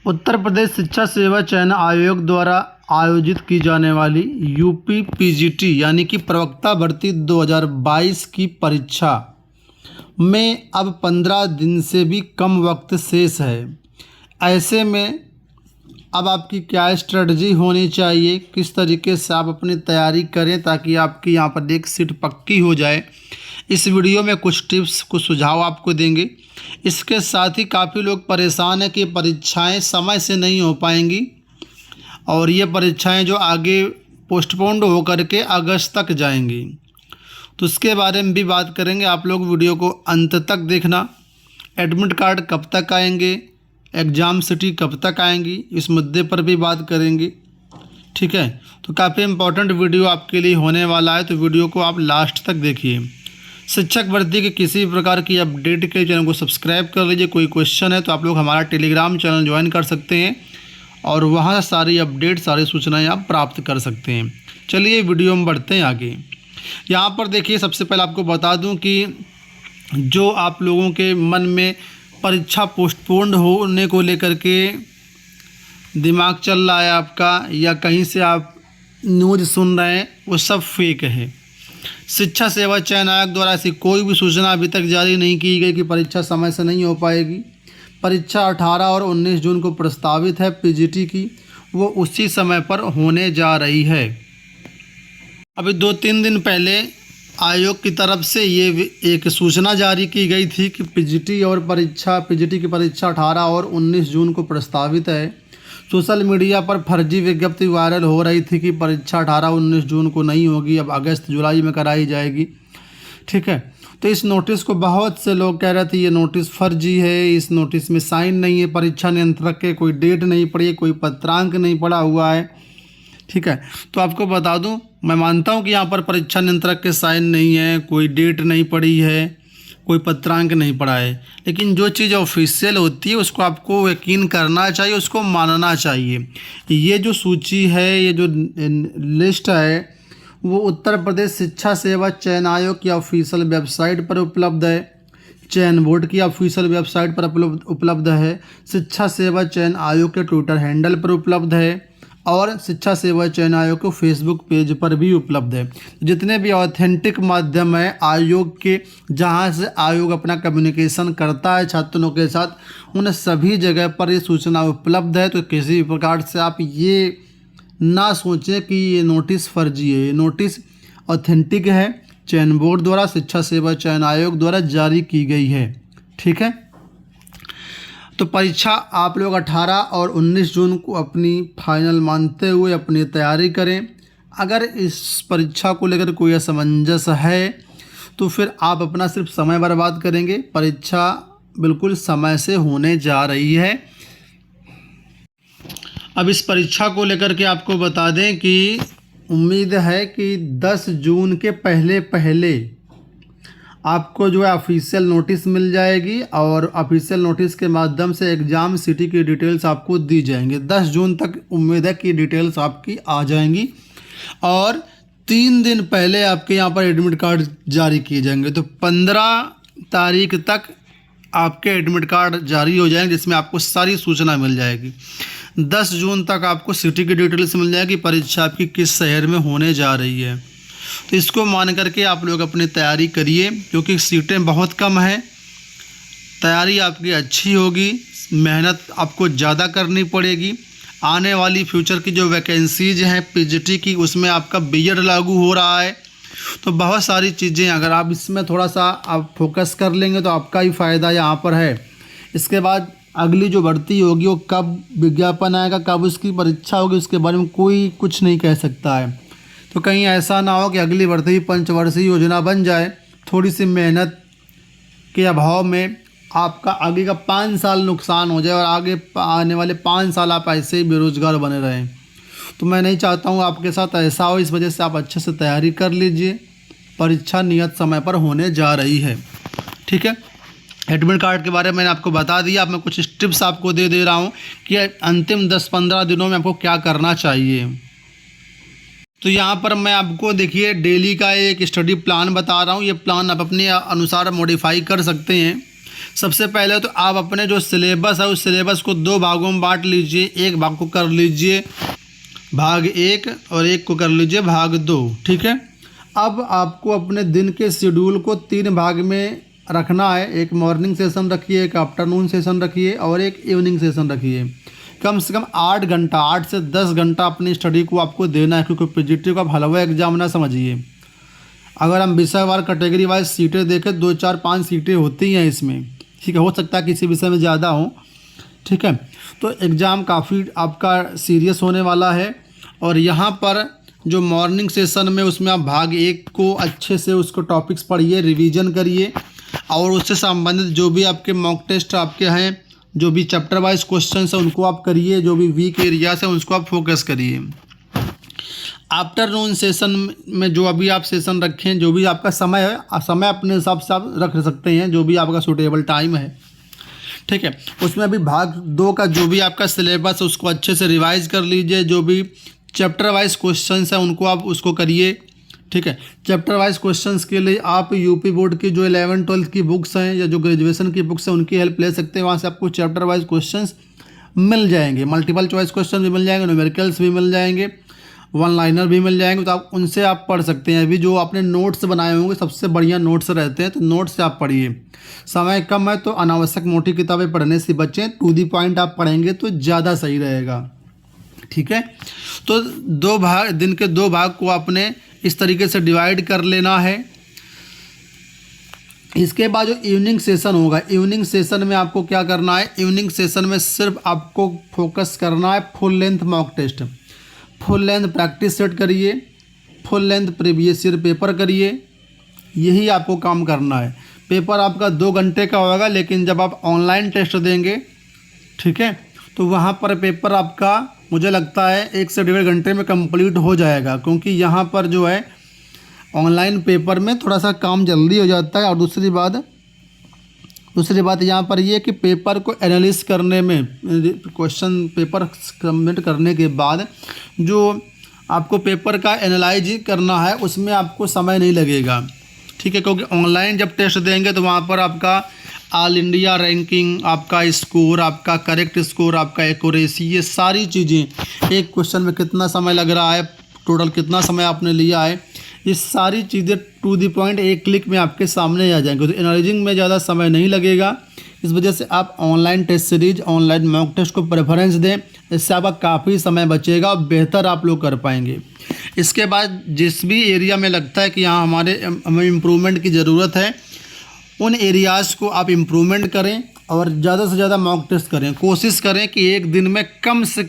उत्तर प्रदेश शिक्षा सेवा चयन आयोग द्वारा आयोजित की जाने वाली यूपी पीजीटी यानी कि प्रवक्ता भर्ती 2022 की परीक्षा में अब 15 दिन से भी कम वक्त शेष है। ऐसे में अब आपकी क्या स्ट्रेटजी होनी चाहिए, किस तरीके से आप अपनी तैयारी करें ताकि आपकी यहाँ पर एक सीट पक्की हो जाए। इस वीडियो में कुछ टिप्स, कुछ सुझाव आपको देंगे। इसके साथ ही काफ़ी लोग परेशान हैं कि परीक्षाएं समय से नहीं हो पाएंगी और ये परीक्षाएं जो आगे पोस्टपोन्ड हो करके अगस्त तक जाएंगी, तो उसके बारे में भी बात करेंगे। आप लोग वीडियो को अंत तक देखना। एडमिट कार्ड कब तक आएंगे, एग्ज़ाम सिटी कब तक आएंगी, इस मुद्दे पर भी बात करेंगे। ठीक है, तो काफ़ी इम्पोर्टेंट वीडियो आपके लिए होने वाला है, तो वीडियो को आप लास्ट तक देखिए। शिक्षक भर्ती के किसी भी प्रकार की अपडेट के चैनल को सब्सक्राइब कर लीजिए। कोई क्वेश्चन है तो आप लोग हमारा टेलीग्राम चैनल ज्वाइन कर सकते हैं और वहाँ सारी अपडेट, सारी सूचनाएं आप प्राप्त कर सकते हैं। चलिए वीडियो में बढ़ते हैं आगे। यहाँ पर देखिए, सबसे पहले आपको बता दूं कि जो आप लोगों के मन में परीक्षा पोस्टपोन्ड होने को लेकर के दिमाग चल रहा है आपका, या कहीं से आप न्यूज़ सुन रहे हैं, वो सब फेक है। शिक्षा सेवा चयन आयोग द्वारा ऐसी कोई भी सूचना अभी तक जारी नहीं की गई कि परीक्षा समय से नहीं हो पाएगी। परीक्षा 18 और 19 जून को प्रस्तावित है पीजीटी की, वो उसी समय पर होने जा रही है। अभी 2-3 दिन पहले आयोग की तरफ से ये एक सूचना जारी की गई थी कि पीजीटी की परीक्षा 18 और 19 जून को प्रस्तावित है। सोशल मीडिया पर फर्जी विज्ञप्ति वायरल हो रही थी कि परीक्षा 18-19 जून को नहीं होगी, अब अगस्त जुलाई में कराई जाएगी। ठीक है, तो इस नोटिस को बहुत से लोग कह रहे थे ये नोटिस फर्जी है, इस नोटिस में साइन नहीं है परीक्षा नियंत्रक के, कोई डेट नहीं पड़ी है, कोई पत्रांक नहीं पड़ा हुआ है। ठीक है, तो आपको बता दूं, मैं मानता हूं कि यहाँ पर परीक्षा नियंत्रक के साइन नहीं है, कोई डेट नहीं पड़ी है, कोई पत्रांक नहीं पड़ा है, लेकिन जो चीज़ ऑफिशियल होती है उसको आपको यकीन करना चाहिए, उसको मानना चाहिए। ये जो सूची है, ये जो लिस्ट है, वो उत्तर प्रदेश शिक्षा सेवा चयन आयोग की ऑफिशियल वेबसाइट पर उपलब्ध है, चयन बोर्ड की ऑफिशियल वेबसाइट पर उपलब्ध है, शिक्षा सेवा चयन आयोग के ट्विटर हैंडल पर उपलब्ध है और शिक्षा सेवा चयन आयोग के फेसबुक पेज पर भी उपलब्ध है। जितने भी ऑथेंटिक माध्यम है आयोग के, जहां से आयोग अपना कम्युनिकेशन करता है छात्रों के साथ, उन सभी जगह पर ये सूचना उपलब्ध है। तो किसी भी प्रकार से आप ये ना सोचें कि ये नोटिस फर्जी है, ये नोटिस ऑथेंटिक है, चयन बोर्ड द्वारा, शिक्षा सेवा चयन आयोग द्वारा जारी की गई है। ठीक है, तो परीक्षा आप लोग 18 और 19 जून को अपनी फाइनल मानते हुए अपनी तैयारी करें। अगर इस परीक्षा को लेकर कोई असमंजस है तो फिर आप अपना सिर्फ समय बर्बाद करेंगे। परीक्षा बिल्कुल समय से होने जा रही है। अब इस परीक्षा को लेकर के आपको बता दें कि उम्मीद है कि 10 जून के पहले आपको जो है ऑफिशियल नोटिस मिल जाएगी और ऑफिशियल नोटिस के माध्यम से एग्ज़ाम सिटी की डिटेल्स आपको दी जाएंगी। 10 जून तक उम्मीद है कि डिटेल्स आपकी आ जाएंगी और 3 दिन पहले आपके यहाँ पर एडमिट कार्ड जारी किए जाएंगे। तो 15 तारीख तक आपके एडमिट कार्ड जारी हो जाएंगे, जिसमें आपको सारी सूचना मिल जाएगी। 10 जून तक आपको सिटी की डिटेल्स मिल जाएगी, परीक्षा आपकी किस शहर में होने जा रही है। तो इसको मान करके आप लोग अपनी तैयारी करिए, क्योंकि सीटें बहुत कम हैं। तैयारी आपकी अच्छी होगी, मेहनत आपको ज़्यादा करनी पड़ेगी। आने वाली फ्यूचर की जो वैकेंसीज हैं पीजीटी की, उसमें आपका बीएड लागू हो रहा है, तो बहुत सारी चीज़ें अगर आप इसमें थोड़ा सा आप फोकस कर लेंगे तो आपका ही फ़ायदा यहाँ पर है। इसके बाद अगली जो भर्ती होगी वो कब विज्ञापन आएगा, कब उसकी परीक्षा होगी, उसके बारे में कोई कुछ नहीं कह सकता है। तो कहीं ऐसा ना हो कि अगली भर्ती पंचवर्षीय योजना बन जाए, थोड़ी सी मेहनत के अभाव में आपका आगे का 5 साल नुकसान हो जाए और आगे आने वाले 5 साल आप ऐसे ही बेरोजगार बने रहें। तो मैं नहीं चाहता हूँ आपके साथ ऐसा हो, इस वजह से आप अच्छे से तैयारी कर लीजिए। परीक्षा नियत समय पर होने जा रही है। ठीक है, एडमिट कार्ड के बारे में मैंने आपको बता दिया। अब मैं कुछ टिप्स आपको दे रहा हूँ कि अंतिम 10-15 दिनों में आपको क्या करना चाहिए। तो यहाँ पर मैं आपको देखिए डेली का एक स्टडी प्लान बता रहा हूँ। ये प्लान आप अपने अनुसार मॉडिफाई कर सकते हैं। सबसे पहले तो आप अपने जो सिलेबस है उस सिलेबस को 2 भागों में बांट लीजिए। एक भाग को कर लीजिए भाग 1 और एक को कर लीजिए भाग 2, ठीक है। अब आपको अपने दिन के शेड्यूल को 3 भाग में रखना है। एक मॉर्निंग सेशन रखिए, एक आफ्टरनून सेशन रखिए और एक इवनिंग सेशन रखिए। कम से कम 8 घंटा, 8 से 10 घंटा अपनी स्टडी को आपको देना है, क्योंकि पीजीटी को आप हलवा एग्जाम ना समझिए। अगर हम विषयवार कैटेगरी वाइज सीटें देखें 2, 4, 5 सीटें होती हैं इसमें, ठीक है। हो सकता है किसी विषय में ज़्यादा हो, ठीक है। तो एग्ज़ाम काफ़ी आपका सीरियस होने वाला है। और यहाँ पर जो मॉर्निंग सेशन में उसमें आप भाग 1 को अच्छे से उसको टॉपिक्स पढ़िए, रिवीजन करिए और उससे संबंधित जो भी आपके मॉक टेस्ट आपके हैं, जो भी चैप्टर वाइज क्वेश्चन है उनको आप करिए, जो भी वीक एरियाज है उसको आप फोकस करिए। आफ्टरनून सेशन में जो अभी आप सेशन रखें, जो भी आपका समय है, समय अपने हिसाब से आप रख सकते हैं, जो भी आपका सूटेबल टाइम है, ठीक है। उसमें अभी भाग 2 का जो भी आपका सिलेबस है उसको अच्छे से रिवाइज कर लीजिए। जो भी चैप्टर वाइज क्वेश्चंस हैं उनको आप उसको करिए, ठीक है। चैप्टर वाइज क्वेश्चंस के लिए आप यूपी बोर्ड की जो 11, 12 की बुक्स हैं या जो ग्रेजुएशन की बुक्स हैं उनकी हेल्प ले सकते हैं। वहाँ से आपको चैप्टर वाइज क्वेश्चंस मिल जाएंगे, मल्टीपल चॉइस क्वेश्चन भी मिल जाएंगे, न्यूमेरिकल्स भी मिल जाएंगे, वन लाइनर भी मिल जाएंगे। तो आप उनसे आप पढ़ सकते हैं। अभी जो आपने नोट्स बनाए होंगे सबसे बढ़िया नोट्स रहते हैं, तो नोट्स से आप पढ़िए। समय कम है तो अनावश्यक मोटी किताबें पढ़ने से बचें, टू दी पॉइंट आप पढ़ेंगे तो ज़्यादा सही रहेगा, ठीक है। तो 2 भाग, दिन के 2 भाग को आपने इस तरीके से डिवाइड कर लेना है। इसके बाद जो इवनिंग सेशन होगा, इवनिंग सेशन में आपको क्या करना है, इवनिंग सेशन में सिर्फ आपको फोकस करना है full length mock test, full length practice set करिए, full length previous year paper करिए। यही आपको काम करना है। पेपर आपका 2 घंटे का होगा, लेकिन जब आप ऑनलाइन टेस्ट देंगे, ठीक है, तो वहाँ पर पेपर आपका मुझे लगता है 1 से 1.5 घंटे में कंप्लीट हो जाएगा, क्योंकि यहाँ पर जो है ऑनलाइन पेपर में थोड़ा सा काम जल्दी हो जाता है। और दूसरी बात यहाँ पर ये कि पेपर को एनालिस करने में, क्वेश्चन पेपर सबमिट करने के बाद जो आपको पेपर का एनालाइज करना है उसमें आपको समय नहीं लगेगा, ठीक है। क्योंकि ऑनलाइन जब टेस्ट देंगे तो वहाँ पर आपका ऑल इंडिया रैंकिंग, आपका स्कोर, आपका करेक्ट स्कोर, आपका एक्यूरेसी, ये सारी चीज़ें, एक क्वेश्चन में कितना समय लग रहा है, टोटल कितना समय आपने लिया है, ये सारी चीज़ें टू दी पॉइंट एक क्लिक में आपके सामने आ जाएंगे। तो एनालाइजिंग में ज़्यादा समय नहीं लगेगा। इस वजह से आप online test series, online mock test को प्रेफरेंस दें। इससे आपका काफ़ी समय बचेगा और बेहतर आप लोग कर पाएंगे। इसके बाद जिस भी एरिया में लगता है कि यहाँ हमें इम्प्रूवमेंट की ज़रूरत है, उन एरियाज़ को आप इम्प्रूवमेंट करें और ज़्यादा से ज़्यादा मॉक टेस्ट करें। कोशिश करें कि एक दिन में कम से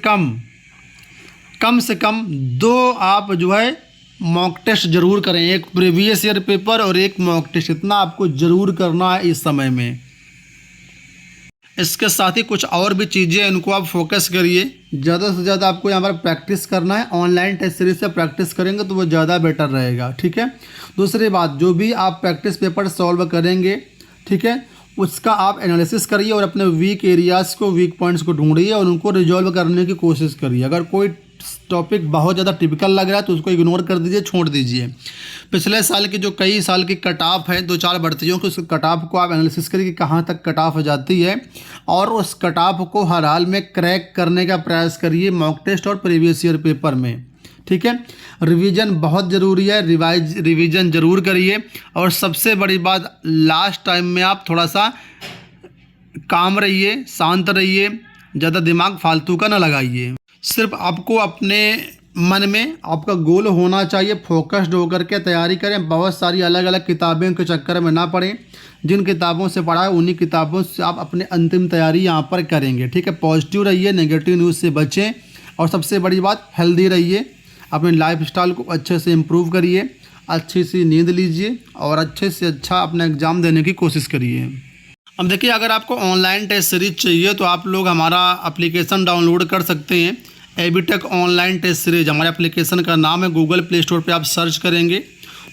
कम 2 आप जो है मॉक टेस्ट ज़रूर करें, एक प्रीवियस ईयर पेपर और एक मॉक टेस्ट। इतना आपको ज़रूर करना है इस समय में। इसके साथ ही कुछ और भी चीज़ें इनको आप फोकस करिए। ज़्यादा से ज़्यादा आपको यहाँ पर प्रैक्टिस करना है। ऑनलाइन टेस्ट सीरीज से प्रैक्टिस करेंगे तो वो ज़्यादा बेटर रहेगा, ठीक है। दूसरी बात, जो भी आप प्रैक्टिस पेपर सॉल्व करेंगे, ठीक है, उसका आप एनालिसिस करिए और अपने वीक एरियाज़ को, वीक पॉइंट्स को ढूंढिए और उनको रिजॉल्व करने की कोशिश करिए। अगर कोई टॉपिक बहुत ज़्यादा टिपिकल लग रहा है तो उसको इग्नोर कर दीजिए, छोड़ दीजिए। पिछले साल की जो कई साल की कट ऑफ है 2-4 भर्तियों की, उस कट ऑफ को आप एनालिसिस करिए कि कहाँ तक कट ऑफ जाती है और उस कट ऑफ को हर हाल में क्रैक करने का प्रयास करिए मॉक टेस्ट और प्रीवियस ईयर पेपर में, ठीक है। रिवीजन बहुत ज़रूरी है, रिवीजन ज़रूर करिए। और सबसे बड़ी बात, लास्ट टाइम में आप थोड़ा सा काम रहिए, शांत रहिए, ज़्यादा दिमाग फालतू का ना लगाइए। सिर्फ आपको अपने मन में आपका गोल होना चाहिए, फोकस्ड होकर के तैयारी करें। बहुत सारी अलग अलग किताबों के चक्कर में ना पड़ें। जिन किताबों से पढ़ा है उन्हीं किताबों से आप अपने अंतिम तैयारी यहाँ पर करेंगे, ठीक है। पॉजिटिव रहिए, नेगेटिव न्यूज़ से बचें और सबसे बड़ी बात, हेल्दी रहिए। अपने लाइफस्टाइल को अच्छे से इम्प्रूव करिए, अच्छी सी नींद लीजिए और अच्छे से अच्छा अपना एग्ज़ाम देने की कोशिश करिए। अब देखिए, अगर आपको ऑनलाइन टेस्ट सीरीज चाहिए तो आप लोग हमारा एप्लीकेशन डाउनलोड कर सकते हैं। एबीटेक ऑनलाइन टेस्ट सीरीज हमारे एप्लीकेशन का नाम है। गूगल प्ले स्टोर पे आप सर्च करेंगे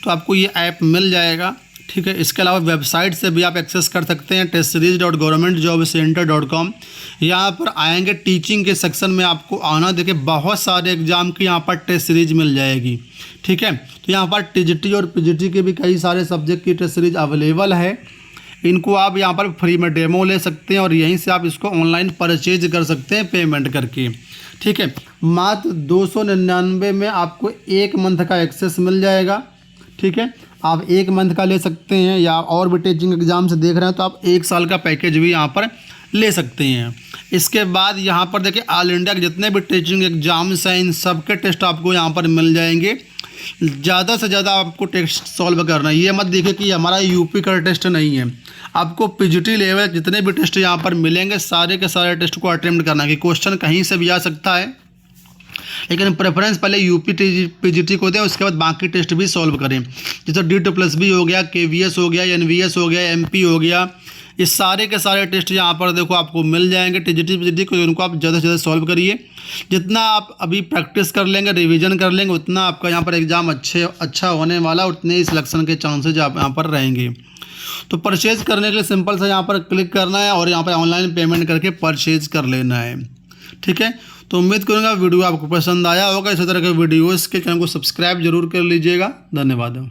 तो आपको ये ऐप मिल जाएगा, ठीक है। इसके अलावा वेबसाइट से भी आप एक्सेस कर सकते हैं, testseries.governmentjobcenter.com। यहाँ पर आएंगे, टीचिंग के सेक्शन में आपको आना। देखिए, बहुत सारे एग्जाम की यहाँ पर टेस्ट सीरीज मिल जाएगी, ठीक है। तो यहाँ पर टीजीटी और पीजीटी के भी कई सारे सब्जेक्ट की टेस्ट सीरीज अवेलेबल है। इनको आप यहाँ पर फ्री में डेमो ले सकते हैं और यहीं से आप इसको ऑनलाइन परचेज कर सकते हैं पेमेंट करके। ठीक है, मात्र 299 में आपको 1 मंथ का एक्सेस मिल जाएगा। ठीक है, आप 1 मंथ का ले सकते हैं, या और भी टीचिंग एग्जाम से देख रहे हैं तो आप 1 साल का पैकेज भी यहाँ पर ले सकते हैं। इसके बाद यहाँ पर देखिए ऑल इंडिया के जितने भी टीचिंग एग्जाम्स हैं इन सब के टेस्ट आपको यहाँ पर मिल जाएंगे। ज़्यादा से ज़्यादा आपको टेस्ट सॉल्व करना है। ये मत देखिए कि हमारा यूपी का टेस्ट नहीं है, आपको पीजीटी लेवल जितने भी टेस्ट यहाँ पर मिलेंगे सारे के सारे टेस्ट को अटेम्प्ट करना है कि क्वेश्चन कहीं से भी आ सकता है, लेकिन प्रेफरेंस पहले यूपी पीजीटी को दें, उसके बाद बाकी टेस्ट भी सॉल्व करें। जैसे D2+ भी हो गया, KVS हो गया, NVS हो गया, MP हो गया, ये सारे के सारे टेस्ट यहाँ पर देखो आपको मिल जाएंगे टीजीटी पीजीटी को। उनको आप ज़्यादा से ज़्यादा सॉल्व करिए। जितना आप अभी प्रैक्टिस कर लेंगे, रिवीजन कर लेंगे, उतना आपका यहाँ पर एग्ज़ाम अच्छा होने वाला, उतने ही सिलेक्शन के चांसेज आप यहाँ पर रहेंगे। तो परचेज़ करने के लिए सिंपल से यहाँ पर क्लिक करना है और यहाँ पर ऑनलाइन पेमेंट करके परचेज़ कर लेना है। ठीक है, तो उम्मीद करूँगा वीडियो आपको पसंद आया होगा। इसी तरह के वीडियोज़ के चैनल को सब्सक्राइब जरूर कर लीजिएगा। धन्यवाद।